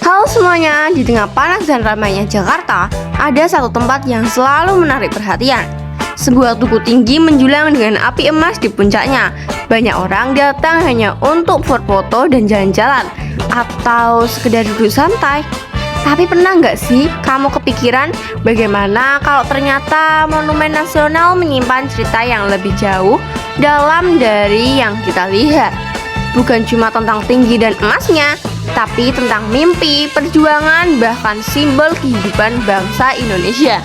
Halo semuanya, di tengah panas dan ramainya Jakarta, ada satu tempat yang selalu menarik perhatian. Sebuah tugu tinggi menjulang dengan api emas di puncaknya. Banyak orang datang hanya untuk berfoto dan jalan-jalan, atau sekedar duduk santai. Tapi pernah nggak sih kamu kepikiran bagaimana kalau ternyata monumen nasional menyimpan cerita yang lebih jauh dalam dari yang kita lihat? Bukan cuma tentang tinggi dan emasnya, tapi tentang mimpi, perjuangan, bahkan simbol kehidupan bangsa Indonesia.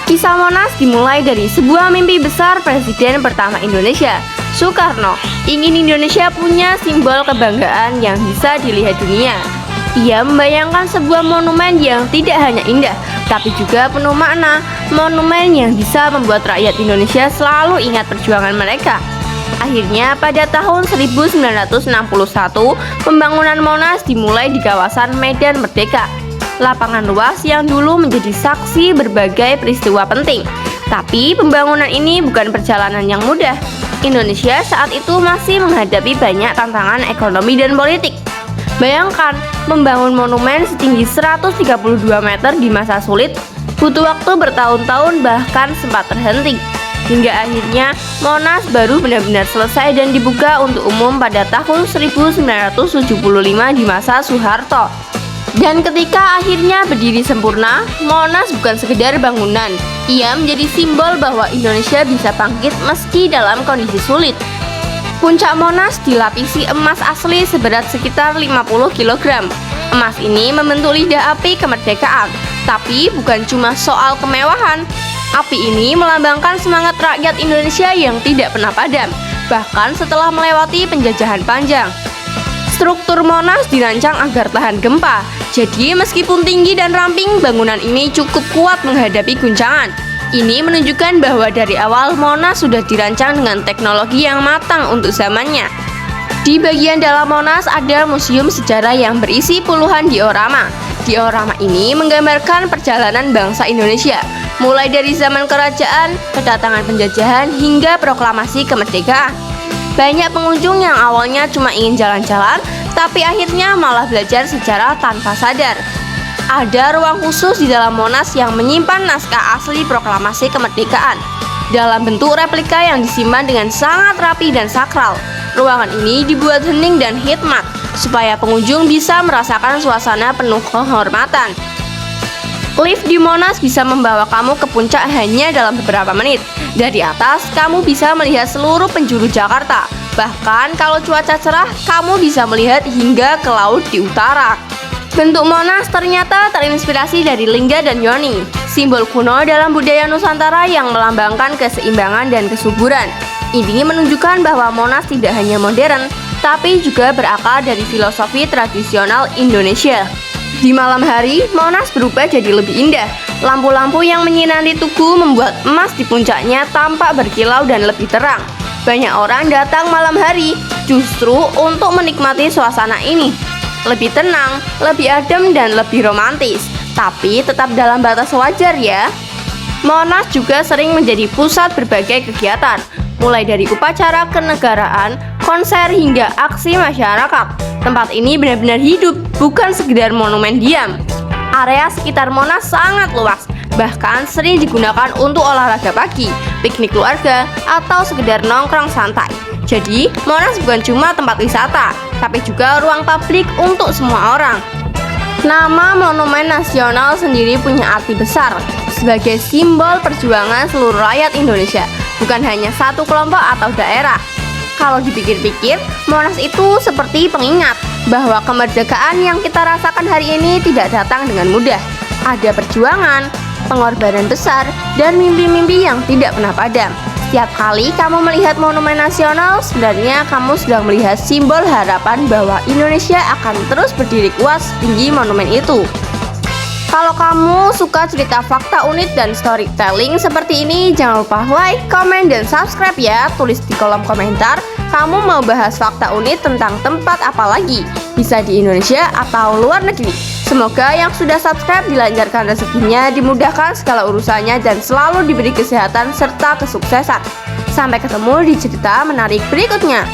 Kisah Monas dimulai dari sebuah mimpi besar Presiden pertama Indonesia, Soekarno. Ingin Indonesia punya simbol kebanggaan yang bisa dilihat dunia. Ia membayangkan sebuah monumen yang tidak hanya indah, tapi juga penuh makna. Monumen yang bisa membuat rakyat Indonesia selalu ingat perjuangan mereka. Akhirnya pada tahun 1961, pembangunan Monas dimulai di kawasan Medan Merdeka. Lapangan luas yang dulu menjadi saksi berbagai peristiwa penting. Tapi pembangunan ini bukan perjalanan yang mudah. Indonesia saat itu masih menghadapi banyak tantangan ekonomi dan politik. Bayangkan, membangun monumen setinggi 132 meter di masa sulit butuh waktu bertahun-tahun, bahkan sempat terhenti. Hingga akhirnya Monas baru benar-benar selesai dan dibuka untuk umum pada tahun 1975 di masa Soeharto. Dan ketika akhirnya berdiri sempurna, Monas bukan sekedar bangunan. Ia menjadi simbol bahwa Indonesia bisa bangkit meski dalam kondisi sulit. Puncak Monas dilapisi emas asli seberat sekitar 50 kg. Emas ini membentuk lidah api kemerdekaan. Tapi bukan cuma soal kemewahan. Api ini melambangkan semangat rakyat Indonesia yang tidak pernah padam, bahkan setelah melewati penjajahan panjang. Struktur Monas dirancang agar tahan gempa, jadi meskipun tinggi dan ramping, bangunan ini cukup kuat menghadapi guncangan. Ini menunjukkan bahwa dari awal Monas sudah dirancang dengan teknologi yang matang untuk zamannya. Di bagian dalam Monas ada museum sejarah yang berisi puluhan diorama. Diorama ini menggambarkan perjalanan bangsa Indonesia, mulai dari zaman kerajaan, kedatangan penjajahan, hingga proklamasi kemerdekaan. Banyak pengunjung yang awalnya cuma ingin jalan-jalan, tapi akhirnya malah belajar sejarah tanpa sadar. Ada ruang khusus di dalam Monas yang menyimpan naskah asli proklamasi kemerdekaan dalam bentuk replika yang disimpan dengan sangat rapi dan sakral. Ruangan ini dibuat hening dan hikmat supaya pengunjung bisa merasakan suasana penuh kehormatan. Lift di Monas bisa membawa kamu ke puncak hanya dalam beberapa menit. Dari atas, kamu bisa melihat seluruh penjuru Jakarta. Bahkan kalau cuaca cerah, kamu bisa melihat hingga ke laut di utara. Bentuk Monas ternyata terinspirasi dari lingga dan yoni, simbol kuno dalam budaya Nusantara yang melambangkan keseimbangan dan kesuburan. Ini menunjukkan bahwa Monas tidak hanya modern, tapi juga berakar dari filosofi tradisional Indonesia. Di malam hari, Monas berubah jadi lebih indah. Lampu-lampu yang menyinari tugu membuat emas di puncaknya tampak berkilau dan lebih terang. Banyak orang datang malam hari justru untuk menikmati suasana ini. Lebih tenang, lebih adem, dan lebih romantis. Tapi tetap dalam batas wajar ya. Monas juga sering menjadi pusat berbagai kegiatan, mulai dari upacara kenegaraan, konser, hingga aksi masyarakat. Tempat ini benar-benar hidup, bukan sekedar monumen diam. Area sekitar Monas sangat luas, bahkan sering digunakan untuk olahraga pagi, piknik keluarga, atau sekedar nongkrong santai. Jadi, Monas bukan cuma tempat wisata, tapi juga ruang publik untuk semua orang. Nama Monumen Nasional sendiri punya arti besar sebagai simbol perjuangan seluruh rakyat Indonesia, bukan hanya satu kelompok atau daerah. Kalau dipikir-pikir, Monas itu seperti pengingat bahwa kemerdekaan yang kita rasakan hari ini tidak datang dengan mudah. Ada perjuangan, pengorbanan besar, dan mimpi-mimpi yang tidak pernah padam. Setiap kali kamu melihat monumen nasional, sebenarnya kamu sedang melihat simbol harapan bahwa Indonesia akan terus berdiri kuat tinggi monumen itu. Kalau kamu suka cerita fakta unik dan storytelling seperti ini, jangan lupa like, komen, dan subscribe ya. Tulis di kolom komentar, kamu mau bahas fakta unik tentang tempat apa lagi, bisa di Indonesia atau luar negeri. Semoga yang sudah subscribe dilancarkan rezekinya, dimudahkan segala urusannya, dan selalu diberi kesehatan serta kesuksesan. Sampai ketemu di cerita menarik berikutnya.